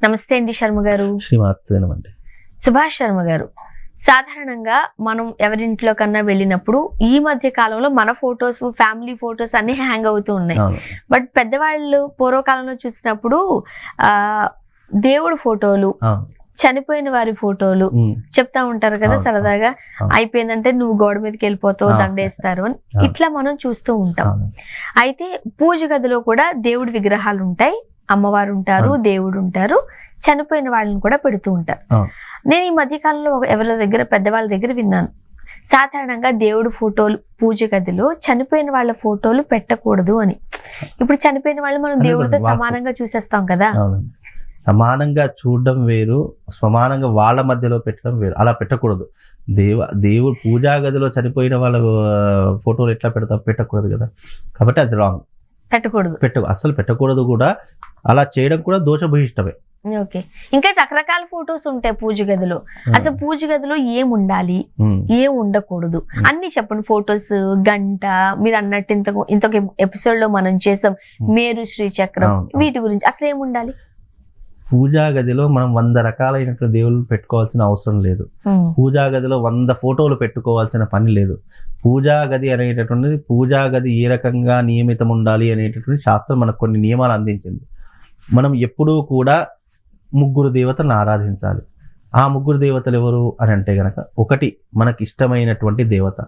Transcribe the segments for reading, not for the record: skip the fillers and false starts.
నమస్తే అండి శర్మ గారు. శ్రీమాత్రేనమండి. సుభాష్ శర్మ గారు, సాధారణంగా మనం ఎవరింట్లో కన్నా వెళ్ళినప్పుడు ఈ మధ్య కాలంలో మన ఫొటోస్, ఫ్యామిలీ ఫొటోస్ అన్ని హ్యాంగ్ అవుతూ ఉన్నాయి. బట్ పెద్దవాళ్ళు పూర్వకాలంలో చూసినప్పుడు దేవుడు ఫోటోలు, చనిపోయిన వారి ఫోటోలు చెప్తా ఉంటారు కదా సరదాగా. అయిపోయిందంటే నువ్వు గోడ మీదకి వెళ్ళిపోతావు, దండేస్తారు అని ఇట్లా మనం చూస్తూ ఉంటాం. అయితే పూజ గదిలో కూడా దేవుడి విగ్రహాలు ఉంటాయి, అమ్మవారు ఉంటారు, దేవుడు ఉంటారు, చనిపోయిన వాళ్ళని కూడా పెడుతూ ఉంటారు. నేను ఈ మధ్య కాలంలో ఎవరి దగ్గర పెద్దవాళ్ళ దగ్గర విన్నాను, సాధారణంగా దేవుడు ఫోటోలు పూజ గదిలో చనిపోయిన వాళ్ళ ఫోటోలు పెట్టకూడదు అని. ఇప్పుడు చనిపోయిన వాళ్ళు మనం దేవుడితో సమానంగా చూసేస్తాం కదా. సమానంగా చూడడం వేరు, సమానంగా వాళ్ళ మధ్యలో పెట్టడం వేరు. అలా పెట్టకూడదు. దేవుడు పూజా గదిలో చనిపోయిన వాళ్ళ ఫోటోలు ఎట్లా పెట్టకూడదు కదా. కాబట్టి అది రాంగ్. అసలు పెట్టకూడదు కూడా. అలా చేయడం కూడా దోషభూయిష్టమే. ఓకే. ఇంకా రకరకాల ఫొటోస్ ఉంటాయి పూజ గదిలో. అసలు పూజ గదిలో ఏం ఉండాలి, ఏం ఉండకూడదు అన్ని చెప్పండి. ఫొటోస్, గంట, మీరు అన్నట్టు ఇంతకు ఎపిసోడ్ లో మనం చేసాం మేరు శ్రీచక్రం, వీటి గురించి అసలు ఏం ఉండాలి? పూజా గదిలో మనం 100 రకాలైనటువంటి దేవుళ్ళు పెట్టుకోవాల్సిన అవసరం లేదు. పూజా గదిలో 100 ఫోటోలు పెట్టుకోవాల్సిన పని లేదు. పూజా గది అనేటటువంటిది, పూజా గది ఏ రకంగా నియమితం ఉండాలి అనేటటువంటి శాస్త్రం మనకు కొన్ని నియమాలు అందించింది. మనం ఎప్పుడూ కూడా 3 దేవతలను ఆరాధించాలి. ఆ 3 దేవతలు ఎవరు అని అంటే గనక, ఒకటి మనకి ఇష్టమైనటువంటి దేవత,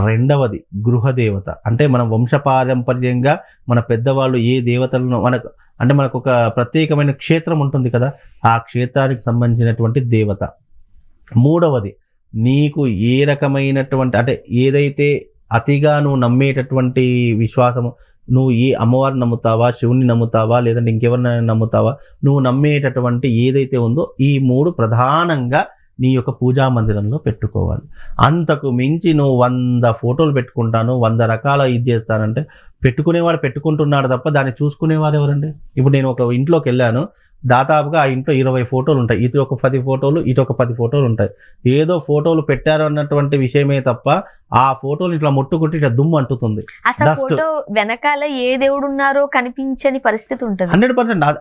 రెండవది గృహదేవత. అంటే మనం వంశపారంపర్యంగా మన పెద్దవాళ్ళు ఏ దేవతలను మనకు ఒక ప్రత్యేకమైన క్షేత్రం ఉంటుంది కదా, ఆ క్షేత్రానికి సంబంధించినటువంటి దేవత. మూడవది నీకు ఏ రకమైనటువంటి అంటే ఏదైతే అతిగా నువ్వు నమ్మేటటువంటి విశ్వాసము, నువ్వు ఏ అమ్మవారిని నమ్ముతావా, శివుని నమ్ముతావా, లేదంటే ఇంకెవరినైనా నమ్ముతావా, నువ్వు నమ్మేటటువంటి ఏదైతే ఉందో ఈ 3 ప్రధానంగా నీ యొక్క పూజా మందిరంలో పెట్టుకోవాలి. అంతకు మించి నువ్వు 100 ఫోటోలు పెట్టుకుంటాను, 100 రకాల ఇది చేస్తానంటే పెట్టుకునేవాడు పెట్టుకుంటున్నాడు తప్ప దాన్ని చూసుకునేవారు ఎవరండి? ఇప్పుడు నేను ఒక ఇంట్లోకి వెళ్ళాను, దాదాపుగా ఆ ఇంట్లో 20 ఫోటోలు ఉంటాయి. ఇటు ఒక 10 ఫోటోలు, ఇటు ఒక 10 ఫోటోలు ఉంటాయి. ఏదో ఫోటోలు పెట్టారు అన్నటువంటి విషయమే తప్ప ఆ ఫోటోలు ఇట్లా ముట్టుకుంటే ఇట్లా దుమ్ము అంటుతుంది. అసలు ఫోటో వెనకాల ఏ దేవుడు ఉన్నారో కనిపించని పరిస్థితి ఉంటుంది. 100%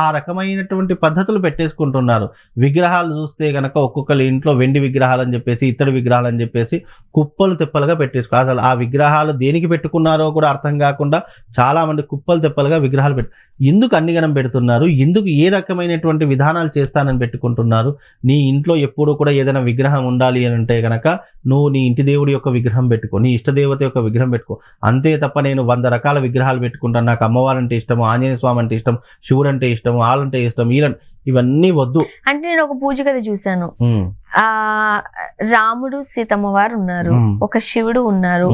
ఆ రకమైనటువంటి పద్ధతులు పెట్టేసుకుంటున్నారు. విగ్రహాలు చూస్తే గనక ఒక్కొక్కరి ఇంట్లో వెండి విగ్రహాలు అని చెప్పేసి, ఇత్తడి విగ్రహాలు అని చెప్పేసి కుప్పలు తెప్పలుగా పెట్టేసుకో. అసలు ఆ విగ్రహాలు దేనికి పెట్టుకున్నారో కూడా అర్థం కాకుండా చాలా మంది కుప్పలు తెప్పలుగా విగ్రహాలు ఎందుకు అన్నిగనం పెడుతున్నారు? ఎందుకు ఏ రకమైనటువంటి విధానాలు చేస్తానని పెట్టుకుంటున్నారు? నీ ఇంట్లో ఎప్పుడు కూడా ఏదైనా విగ్రహం ఉండాలి అని అంటే గనక నువ్వు నీ ఇంటి దేవుడి యొక్క విగ్రహం పెట్టుకో, నీ ఇష్టదేవత యొక్క విగ్రహం పెట్టుకో. అంతే తప్ప నేను 100 రకాల విగ్రహాలు పెట్టుకుంటాను, నాకు అమ్మవారు అంటే ఇష్టము, ఆంజనేయ స్వామి అంటే ఇష్టం, శివుడు అంటే ఇష్టము, వాళ్ళంటే ఇష్టం, ఇవన్నీ వద్దు. అంటే నేను ఒక పూజ గది చూశాను, రాముడు సీతమ్మ వారు ఉన్నారు, ఒక శివుడు ఉన్నారు,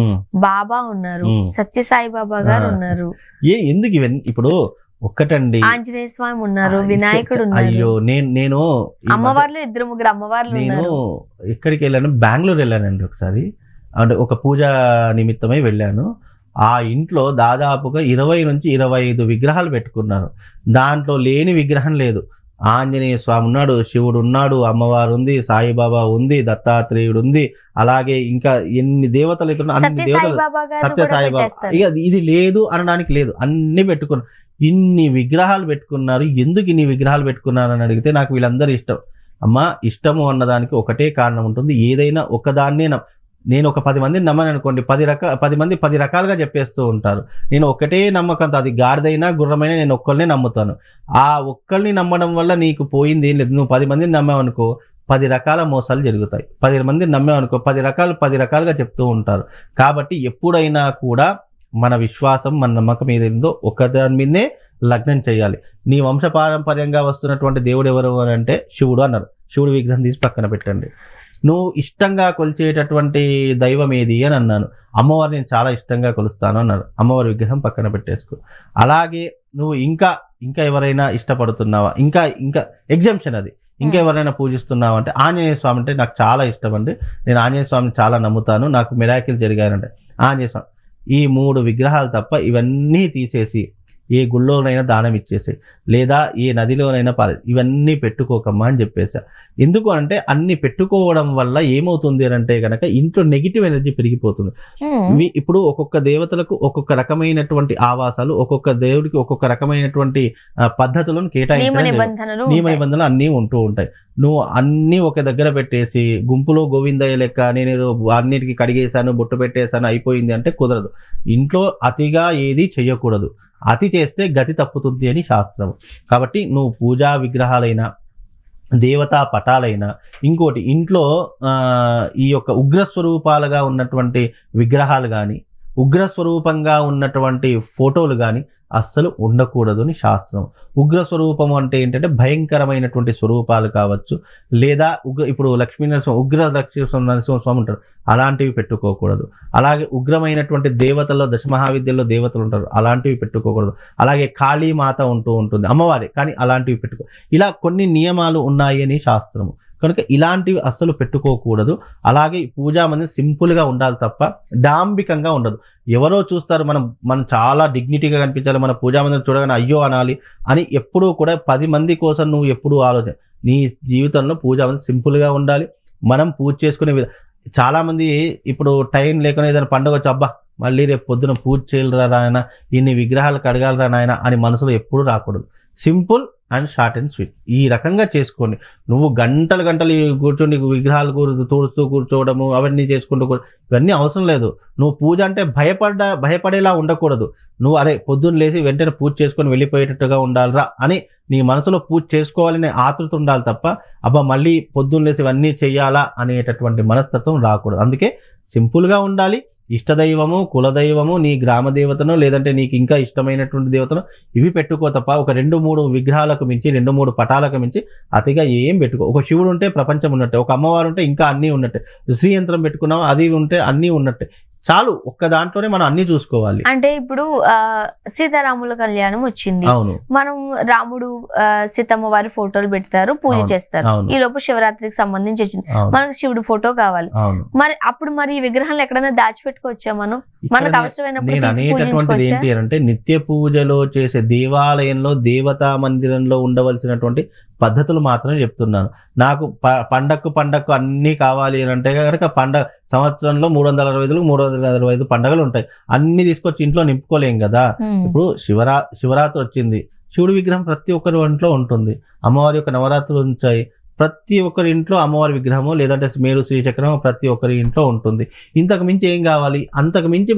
బాబా ఉన్నారు, సత్యసాయి బాబా గారు ఉన్నారు. ఎందుకు ఇవన్నీ? ఇప్పుడు ఒక్కటండి, ఆంజనేయ స్వామి ఉన్నారు, వినాయకుడు ఉన్నారు. అయ్యో నేను అమ్మవార్లు 2-3 అమ్మవార్లు నేను ఎక్కడికి వెళ్ళాను, బెంగళూరు వెళ్ళానండి ఒకసారి. అంటే ఒక పూజా నిమిత్తమై వెళ్ళాను. ఆ ఇంట్లో దాదాపుగా 20 నుంచి 25 విగ్రహాలు పెట్టుకున్నారు. దాంట్లో లేని విగ్రహం లేదు. ఆంజనేయ స్వామి ఉన్నాడు, శివుడు ఉన్నాడు, అమ్మవారు ఉంది, సాయిబాబా ఉంది, దత్తాత్రేయుడు ఉంది, అలాగే ఇంకా ఎన్ని దేవతలు అయితే అన్ని దేవతలు, సత్యసాయిబాబా. ఇక ఇది లేదు అనడానికి లేదు, అన్ని పెట్టుకున్నారు. ఇన్ని విగ్రహాలు పెట్టుకున్నారు. ఎందుకు ఇన్ని విగ్రహాలు పెట్టుకున్నారు అని అడిగితే నాకు వీళ్ళందరూ ఇష్టం. అమ్మా, ఇష్టము అన్నదానికి ఒకటే కారణం ఉంటుంది. ఏదైనా ఒకదాన్నే నేను ఒక 10 మందిని నమ్మని అనుకోండి, 10 మంది 10 రకాలుగా చెప్పేస్తూ ఉంటారు. నేను ఒకటే నమ్మకంతో, అది గాడిదైనా గుర్రమైనా నేను ఒక్కరినే నమ్ముతాను. ఆ ఒక్కరిని నమ్మడం వల్ల నీకు పోయింది ఏం లేదు. నువ్వు 10 మందిని నమ్మావనుకో 10 రకాల మోసాలు జరుగుతాయి. 10 మందిని నమ్మావనుకో 10 రకాలుగా చెప్తూ ఉంటారు. కాబట్టి ఎప్పుడైనా కూడా మన విశ్వాసం, మన నమ్మకం ఏదైందో ఒకదాని మీదనే లగ్నం చేయాలి. నీ వంశపారంపర్యంగా వస్తున్నటువంటి దేవుడు ఎవరు అని అంటే శివుడు అన్నారు. శివుడు విగ్రహం తీసి పక్కన పెట్టండి. నువ్వు ఇష్టంగా కొలిచేటటువంటి దైవం ఏది అని అన్నాను. అమ్మవారు నేను చాలా ఇష్టంగా కొలుస్తాను అన్నారు. అమ్మవారి విగ్రహం పక్కన పెట్టేసుకో. అలాగే నువ్వు ఇంకా ఎవరైనా ఇష్టపడుతున్నావా, ఇంకా ఎగ్జామ్షన్ అది, ఇంకా ఎవరైనా పూజిస్తున్నావా అంటే ఆంజనేయ స్వామి అంటే నాకు చాలా ఇష్టం అండి, నేను ఆంజనేయ స్వామిని చాలా నమ్ముతాను, నాకు మిరాకిల్ జరిగాయంటే ఆంజనేయ స్వామి. ఈ 3 విగ్రహాలు తప్ప ఇవన్నీ తీసేసి ఏ గుళ్ళోనైనా దానం ఇచ్చేసి, లేదా ఏ నదిలోనైనా ఇవన్నీ పెట్టుకోకమ్మా అని చెప్పేసా. ఎందుకు అంటే అన్ని పెట్టుకోవడం వల్ల ఏమవుతుంది అని అంటే కనుక ఇంట్లో నెగిటివ్ ఎనర్జీ పెరిగిపోతుంది. ఇప్పుడు ఒక్కొక్క దేవతలకు ఒక్కొక్క రకమైనటువంటి ఆవాసాలు, ఒక్కొక్క దేవుడికి ఒక్కొక్క రకమైనటువంటి పద్ధతులను కేటాయించడం, నియమ నిబంధనలు అన్నీ ఉంటూ ఉంటాయి. నువ్వు అన్నీ ఒక దగ్గర పెట్టేసి గుంపులో గోవిందయ్య లెక్క నేనేదో అన్నిటికీ కడిగేశాను, బొట్టు పెట్టేశాను, అయిపోయింది అంటే కుదరదు. ఇంట్లో అతిగా ఏది చెయ్యకూడదు. అతి చేస్తే గతి తప్పుతుంది అని శాస్త్రం. కాబట్టి నువ్వు పూజా విగ్రహాలైనా, దేవతా పటాలైనా, ఇంకోటి ఇంట్లో ఈ యొక్క ఉగ్రస్వరూపాలుగా ఉన్నటువంటి విగ్రహాలు కానీ, ఉగ్రస్వరూపంగా ఉన్నటువంటి ఫోటోలు కానీ అస్సలు ఉండకూడదు అని శాస్త్రం. ఉగ్రస్వరూపము అంటే ఏంటంటే భయంకరమైనటువంటి స్వరూపాలు కావచ్చు, లేదా ఇప్పుడు లక్ష్మీనరసింహ నరసింహస్వామి ఉంటారు, అలాంటివి పెట్టుకోకూడదు. అలాగే ఉగ్రమైనటువంటి దేవతల్లో దశమహావిద్యల్లో దేవతలు ఉంటారు, అలాంటివి పెట్టుకోకూడదు. అలాగే కాళీమాత ఉంటుంది, అమ్మవారి, కానీ అలాంటివి పెట్టుకో. ఇలా కొన్ని నియమాలు ఉన్నాయి అని శాస్త్రము. కనుక ఇలాంటివి అస్సలు పెట్టుకోకూడదు. అలాగే పూజా మందిరం సింపుల్గా ఉండాలి తప్ప డాంబికంగా ఉండదు. ఎవరో చూస్తారు, మనం చాలా డిగ్నిటీగా కనిపించాలి, మన పూజా మందిరం చూడగానే అయ్యో అనాలి అని ఎప్పుడూ కూడా 10 మంది కోసం నువ్వు ఎప్పుడూ ఆలోచన. నీ జీవితంలో పూజా మందిరం సింపుల్గా ఉండాలి. మనం పూజ చేసుకునే చాలామంది ఇప్పుడు టైం లేకుండా ఏదైనా పండుగ వచ్చి అబ్బా మళ్ళీ రేపు పొద్దున పూజ చేయాలరా నాయన, ఇన్ని విగ్రహాలు కడగాలరా నాయన అని మనసులో ఎప్పుడూ రాకూడదు. Simple and short and sweet ఈ రకంగా చేసుకోండి. నువ్వు గంటలు కూర్చొని విగ్రహాలు తోడుస్తూ కూర్చోవడము, అవన్నీ చేసుకుంటూ ఇవన్నీ అవసరం లేదు. నువ్వు పూజ అంటే భయపడేలా ఉండకూడదు. నువ్వు అరే పొద్దున్న లేచి వెంటనే పూజ చేసుకొని వెళ్ళిపోయేటట్టుగా ఉండాలిరా అని నీ మనసులో పూజ చేసుకోవాలనే ఆతృత ఉండాలి తప్ప అబ్బా మళ్ళీ పొద్దున్న లేచి ఇవన్నీ చెయ్యాలా అనేటటువంటి మనస్తత్వం రాకూడదు. అందుకే సింపుల్గా ఉండాలి. ఇష్టదైవము, కులదైవము, నీ గ్రామ దేవతను, లేదంటే నీకు ఇంకా ఇష్టమైనటువంటి దేవతను ఇవి పెట్టుకో తప్ప ఒక 2-3 విగ్రహాలకు మించి, 2-3 పటాలకు మించి అతిగా ఏం పెట్టుకో. ఒక శివుడు ఉంటే ప్రపంచం ఉన్నట్టే, ఒక అమ్మవారు ఉంటే ఇంకా అన్నీ ఉన్నట్టే, శ్రీయంత్రం పెట్టుకున్నావు అది ఉంటే అన్నీ ఉన్నట్టే. చాలు, ఒక్క దాంట్లోనే మనం అన్ని చూసుకోవాలి. అంటే ఇప్పుడు సీతారాముల కళ్యాణం వచ్చింది, అవును, మనం రాముడు సీతమ్మ వారి ఫోటోలు పెడతారు, పూజ చేస్తారు. ఈ లోపు శివరాత్రికి సంబంధించి వచ్చింది, మనకు శివుడు ఫోటో కావాలి. మరి అప్పుడు మరి ఈ విగ్రహాలు ఎక్కడైనా దాచిపెట్టుకోవచ్చా? మనకు అవసరమైనప్పుడు ఏంటి అంటే నిత్య పూజలో చేసే దేవాలయంలో, దేవతా మందిరంలో ఉండవలసినటువంటి పద్ధతులు మాత్రమే చెప్తున్నాను. నాకు పండక్కు అన్నీ కావాలి అని అంటే కనుక సంవత్సరంలో 365 పండగలు ఉంటాయి, అన్ని తీసుకొచ్చి ఇంట్లో నింపుకోలేం కదా. ఇప్పుడు శివరాత్రి వచ్చింది, శివుడి విగ్రహం ప్రతి ఒక్కరి ఇంట్లో ఉంటుంది. అమ్మవారి యొక్క నవరాత్రులు ఉంటాయి, ప్రతి ఒక్కరి ఇంట్లో అమ్మవారి విగ్రహము లేదంటే మేరు శ్రీచక్రం ప్రతి ఒక్కరి ఇంట్లో ఉంటుంది. ఇంతకు మించి ఏం కావాలి? అంతకు మించి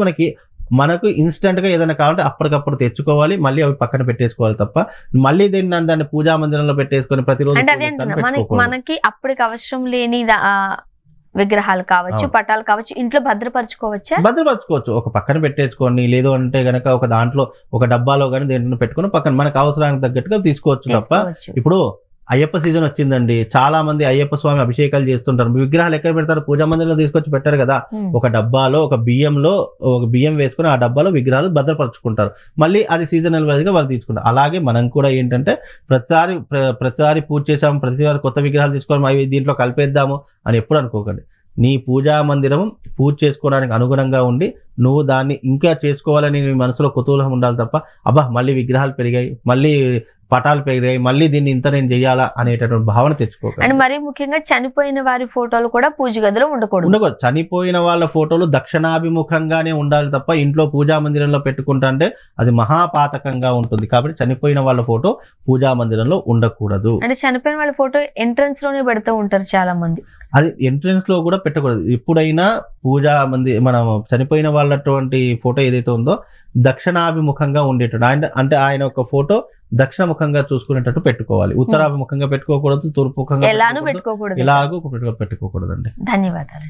మనకు ఇన్స్టెంట్ గా ఏదైనా కావాలంటే అప్పటికప్పుడు తెచ్చుకోవాలి, మళ్ళీ అవి పక్కన పెట్టేసుకోవాలి తప్ప మళ్ళీ దాన్ని పూజా మందిరంలో పెట్టేసుకొని ప్రతిరోజు మనకి అప్పటికి అవసరం లేని విగ్రహాలు కావచ్చు, పటాలు కావచ్చు, ఇంట్లో భద్రపరచుకోవచ్చు. ఒక పక్కన పెట్టేసుకోండి, లేదు అంటే గనక ఒక దాంట్లో ఒక డబ్బాలో కానీ దేంట్లో పెట్టుకుని పక్కన మనకు అవసరానికి తగ్గట్టుగా తీసుకోవచ్చు తప్ప. ఇప్పుడు అయ్యప్ప సీజన్ వచ్చిందండి, చాలా మంది అయ్యప్ప స్వామి అభిషేకాలు చేస్తుంటారు, విగ్రహాలు ఎక్కడ పెడతారు? పూజా మందిరంలో తీసుకొచ్చి పెట్టారు కదా. ఒక డబ్బాలో ఒక బియ్యం వేసుకుని ఆ డబ్బాలో విగ్రహాలు భద్రపరచుకుంటారు, మళ్ళీ అది సీజనల్ వైజ్ గా వాళ్ళు తీసుకుంటారు. అలాగే మనం కూడా ఏంటంటే ప్రతిసారి పూజ చేసాము, ప్రతిసారి కొత్త విగ్రహాలు తీసుకోవడం, అవి దీంట్లో కలిపేద్దాము అని ఎప్పుడు అనుకోకండి. నీ పూజా మందిరం పూజ చేసుకోవడానికి అనుగుణంగా ఉండి నువ్వు దాన్ని ఇంకా చేసుకోవాలని నీ మనసులో కుతూహలం ఉండాలి తప్ప అబ్బా మళ్ళీ విగ్రహాలు పెరిగాయి, మళ్ళీ పటాలు పెరిగాయి, మళ్ళీ దీన్ని ఇంత నేను చెయ్యాలా అనేటటువంటి భావన తెచ్చుకోకండి. అండ్ మరీ ముఖ్యంగా చనిపోయిన వారి ఫోటోలు కూడా పూజ గదిలో ఉండకూడదు. చనిపోయిన వాళ్ళ ఫోటోలు దక్షిణాభిముఖంగానే ఉండాలి తప్ప ఇంట్లో పూజా మందిరంలో పెట్టుకుంటా అంటే అది మహాపాతకంగా ఉంటుంది. కాబట్టి చనిపోయిన వాళ్ళ ఫోటో పూజా మందిరంలో ఉండకూడదు. అంటే చనిపోయిన వాళ్ళ ఫోటో ఎంట్రన్స్ లోనే పెడుతూ ఉంటారు చాలా మంది, అది ఎంట్రన్స్ లో కూడా పెట్టకూడదు. ఎప్పుడైనా పూజా మనం చనిపోయిన వాళ్ళటువంటి ఫోటో ఏదైతే ఉందో దక్షిణాభిముఖంగా ఉండేటట్టు, అంటే ఆయన ఒక ఫోటో దక్షిణముఖంగా చూసుకునేటట్టు పెట్టుకోవాలి. ఉత్తరాభిముఖంగా పెట్టుకోకూడదు, తూర్పుముఖంగా ఎలాగూ పెట్టుకోకూడదు. పెట్టుకోకూడదండి. ధన్యవాదాలు.